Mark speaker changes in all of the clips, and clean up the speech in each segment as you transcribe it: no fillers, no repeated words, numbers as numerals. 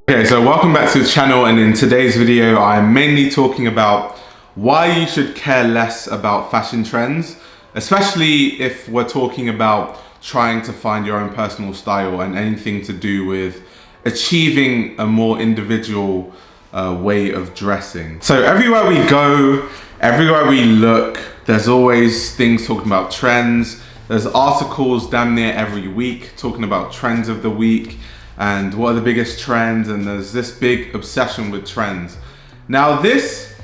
Speaker 1: Okay, so welcome back to the channel, and in today's video I'm mainly talking about why you should care less about fashion trends, especially if we're talking about trying to find your own personal style and anything to do with achieving a more individual way of dressing. So everywhere we go, everywhere we look, there's always things talking about trends. There's articles damn near every week talking about trends of the week and what are the biggest trends, and there's this big obsession with trends. Now this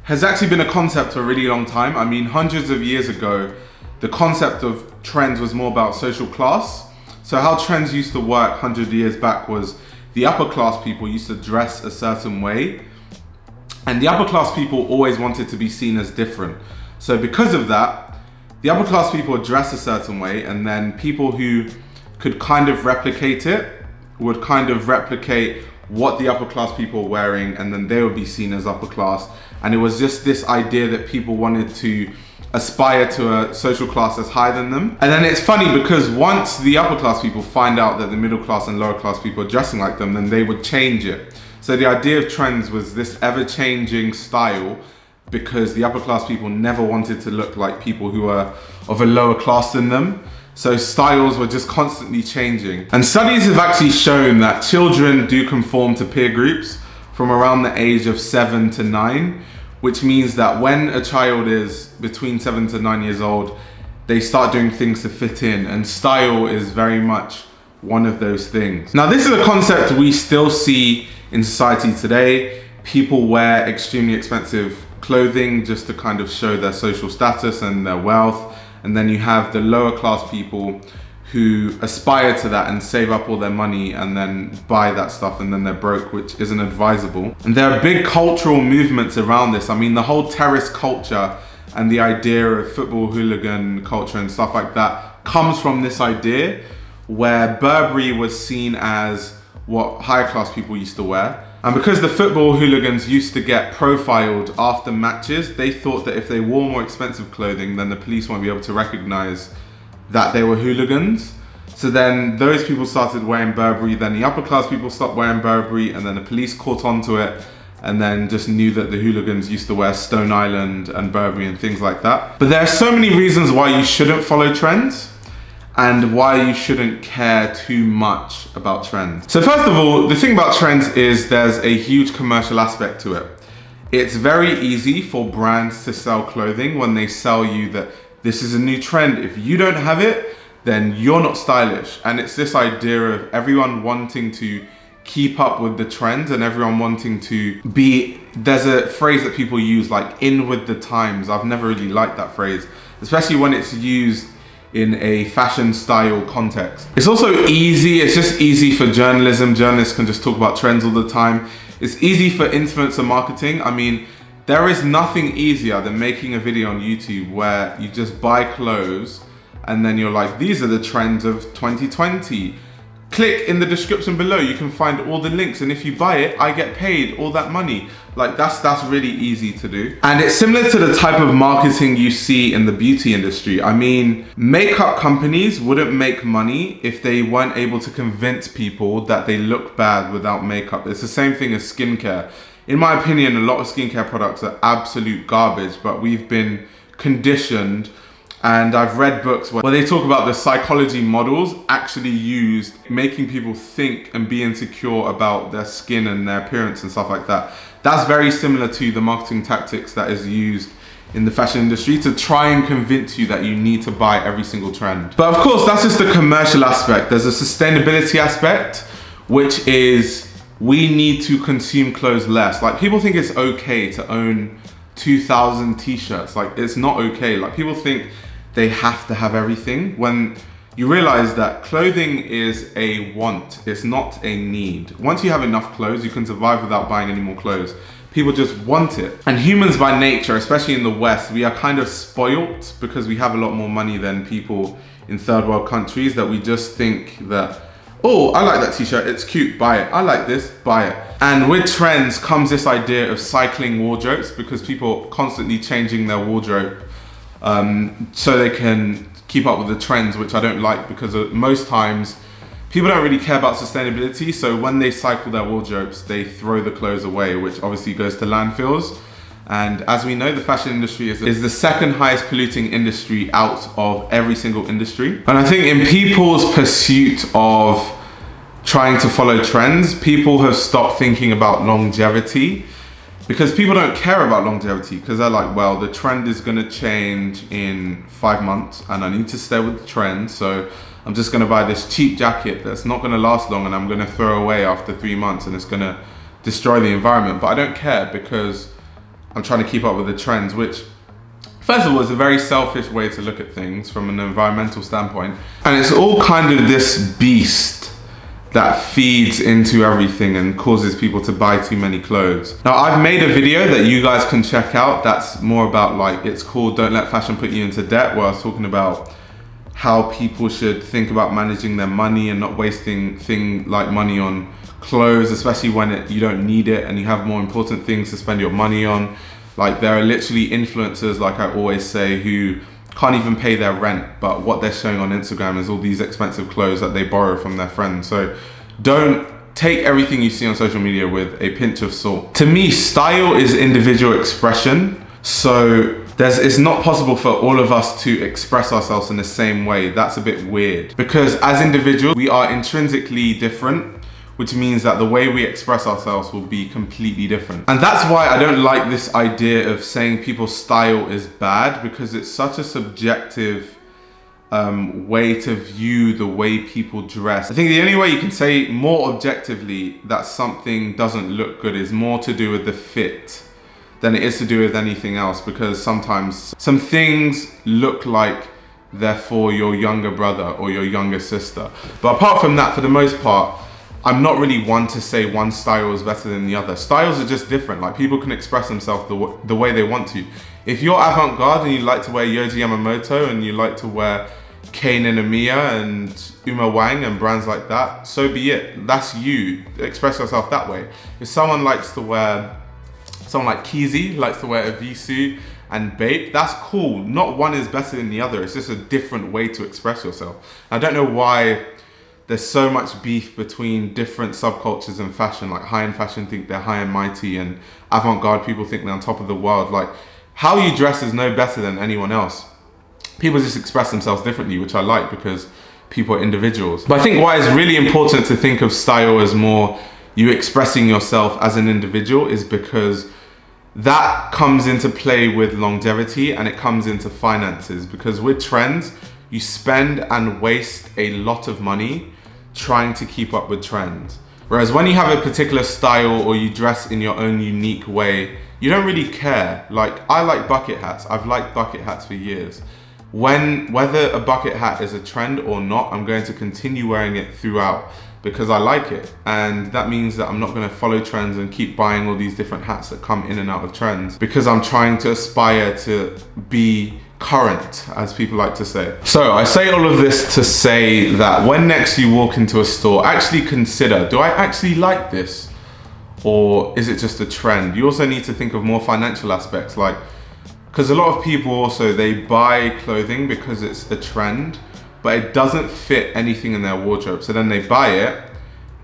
Speaker 1: has actually been a concept for a really long time. I mean, hundreds of years ago, the concept of trends was more about social class. So how trends used to work 100 years back was the upper class people used to dress a certain way, and the upper class people always wanted to be seen as different. So because of that, the upper class people would dress a certain way, and then people who could kind of replicate it would kind of replicate what the upper class people were wearing, and then they would be seen as upper class. And it was just this idea that people wanted to aspire to a social class that's higher than them. And then it's funny because once the upper class people find out that the middle class and lower class people are dressing like them, then they would change it. So the idea of trends was this ever-changing style, because the upper class people never wanted to look like people who are of a lower class than them. So styles were just constantly changing. And studies have actually shown that children do conform to peer groups from around the age of 7 to 9, which means that when a child is between 7 to 9 years old, they start doing things to fit in, and style is very much one of those things. Now, this is a concept we still see in society today. People wear extremely expensive clothing just to kind of show their social status and their wealth. And then you have the lower class people who aspire to that and save up all their money and then buy that stuff, and then they're broke, which isn't advisable. And there are big cultural movements around this. I mean, the whole terrace culture and the idea of football hooligan culture and stuff like that comes from this idea where Burberry was seen as what higher class people used to wear. And because the football hooligans used to get profiled after matches, they thought that if they wore more expensive clothing, then the police won't be able to recognize that they were hooligans. So then those people started wearing Burberry, then the upper class people stopped wearing Burberry, and then the police caught on to it and then just knew that the hooligans used to wear Stone Island and Burberry and things like that. But there are so many reasons why you shouldn't follow trends and why you shouldn't care too much about trends. So first of all, the thing about trends is there's a huge commercial aspect to it. It's very easy for brands to sell clothing when they sell you that this is a new trend. If you don't have it, then you're not stylish. And it's this idea of everyone wanting to keep up with the trends and everyone wanting to be, there's a phrase that people use like in with the times. I've never really liked that phrase, especially when it's used in a fashion style context. It's also easy, it's just easy for journalism. Journalists can just talk about trends all the time. It's easy for influencer marketing. I mean, there is nothing easier than making a video on YouTube where you just buy clothes and then you're like, these are the trends of 2020. Click in the description below, you can find all the links, and if you buy it, I get paid all that money. Like that's really easy to do. And it's similar to the type of marketing you see in the beauty industry. I mean, makeup companies wouldn't make money if they weren't able to convince people that they look bad without makeup. It's the same thing as skincare. In my opinion, a lot of skincare products are absolute garbage, but we've been conditioned. And I've read books where they talk about the psychology models actually used making people think and be insecure about their skin and their appearance and stuff like that. That's very similar to the marketing tactics that is used in the fashion industry to try and convince you that you need to buy every single trend. But of course, that's just the commercial aspect. There's a sustainability aspect, which is we need to consume clothes less. Like, people think it's okay to own 2,000 t-shirts. Like, it's not okay. Like, people think they have to have everything, when you realize that clothing is a want, it's not a need. Once you have enough clothes, you can survive without buying any more clothes. People just want it. And humans by nature, especially in the West, we are kind of spoilt because we have a lot more money than people in third world countries, that we just think that, oh, I like that t-shirt, it's cute, buy it. I like this, buy it. And with trends comes this idea of cycling wardrobes, because people are constantly changing their wardrobe so they can keep up with the trends, which I don't like, because most times people don't really care about sustainability. So when they cycle their wardrobes, they throw the clothes away, which obviously goes to landfills. And as we know, the fashion industry is the second highest polluting industry out of every single industry. And I think in people's pursuit of trying to follow trends, people have stopped thinking about longevity, because people don't care about longevity, because they're like, well, the trend is going to change in 5 months and I need to stay with the trend. So I'm just going to buy this cheap jacket that's not going to last long and I'm going to throw away after 3 months and it's going to destroy the environment. But I don't care because I'm trying to keep up with the trends, which first of all is a very selfish way to look at things from an environmental standpoint. And it's all kind of this beast that feeds into everything and causes people to buy too many clothes. Now, I've made a video that you guys can check out that's more about, like, it's called Don't Let Fashion Put You Into Debt, where I was talking about how people should think about managing their money and not wasting money on clothes, especially when you don't need it and you have more important things to spend your money on. Like, there are literally influencers, like I always say, who can't even pay their rent, but what they're showing on Instagram is all these expensive clothes that they borrow from their friends. So don't take everything you see on social media with a pinch of salt. To me, style is individual expression. So it's not possible for all of us to express ourselves in the same way. That's a bit weird, because as individuals, we are intrinsically different, which means that the way we express ourselves will be completely different. And that's why I don't like this idea of saying people's style is bad, because it's such a subjective way to view the way people dress. I think the only way you can say more objectively that something doesn't look good is more to do with the fit than it is to do with anything else, because sometimes some things look like they're for your younger brother or your younger sister. But apart from that, for the most part, I'm not really one to say one style is better than the other. Styles are just different. Like, people can express themselves the way they want to. If you're avant-garde and you like to wear Yohji Yamamoto and you like to wear Kane and Amiya and Uma Wang and brands like that, so be it. That's you. Express yourself that way. If someone like Keezy likes to wear a Visu and Bape, that's cool. Not one is better than the other. It's just a different way to express yourself. I don't know why there's so much beef between different subcultures in fashion. Like, high-end fashion think they're high and mighty, and avant-garde people think they're on top of the world. Like, how you dress is no better than anyone else. People just express themselves differently, which I like, because people are individuals. But I think why it's really important to think of style as more you expressing yourself as an individual is because that comes into play with longevity, and it comes into finances. Because with trends, you spend and waste a lot of money trying to keep up with trends. Whereas when you have a particular style or you dress in your own unique way, you don't really care. Like, I like bucket hats. I've liked bucket hats for years. Whether a bucket hat is a trend or not, I'm going to continue wearing it throughout because I like it. And that means that I'm not going to follow trends and keep buying all these different hats that come in and out of trends, because I'm trying to aspire to be current, as people like to say. So I say all of this to say that when next you walk into a store, actually consider, do I actually like this? Or is it just a trend? You also need to think of more financial aspects, like, because a lot of people also, they buy clothing because it's a trend, but it doesn't fit anything in their wardrobe. So then they buy it,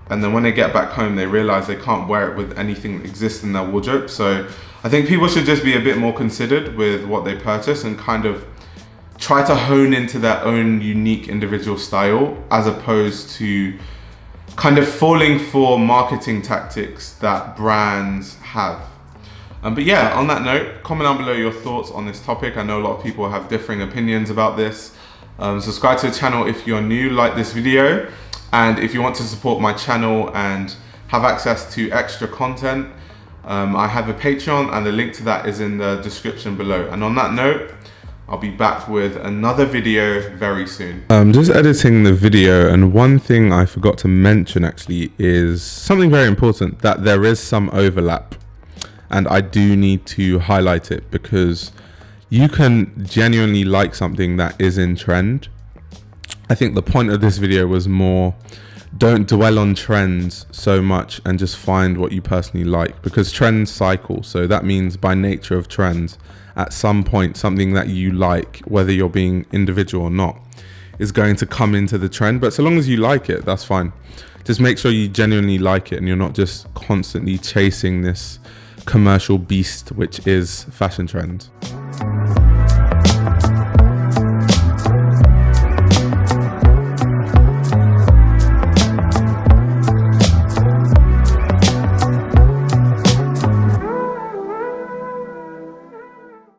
Speaker 1: and then when they get back home, they realize they can't wear it with anything that exists in their wardrobe. So I think people should just be a bit more considered with what they purchase and kind of try to hone into their own unique individual style, as opposed to kind of falling for marketing tactics that brands have. But yeah, on that note, comment down below your thoughts on this topic. I know a lot of people have differing opinions about this. Subscribe to the channel if you're new, like this video. And if you want to support my channel and have access to extra content, I have a Patreon, and the link to that is in the description below. And on that note, I'll be back with another video very soon. I'm just editing the video, and one thing I forgot to mention actually is something very important, that there is some overlap. And I do need to highlight it, because you can genuinely like something that is in trend. I think the point of this video was more, don't dwell on trends so much and just find what you personally like, because trends cycle. So that means by nature of trends, at some point, something that you like, whether you're being individual or not, is going to come into the trend. But so long as you like it, that's fine. Just make sure you genuinely like it and you're not just constantly chasing this commercial beast, which is fashion trends.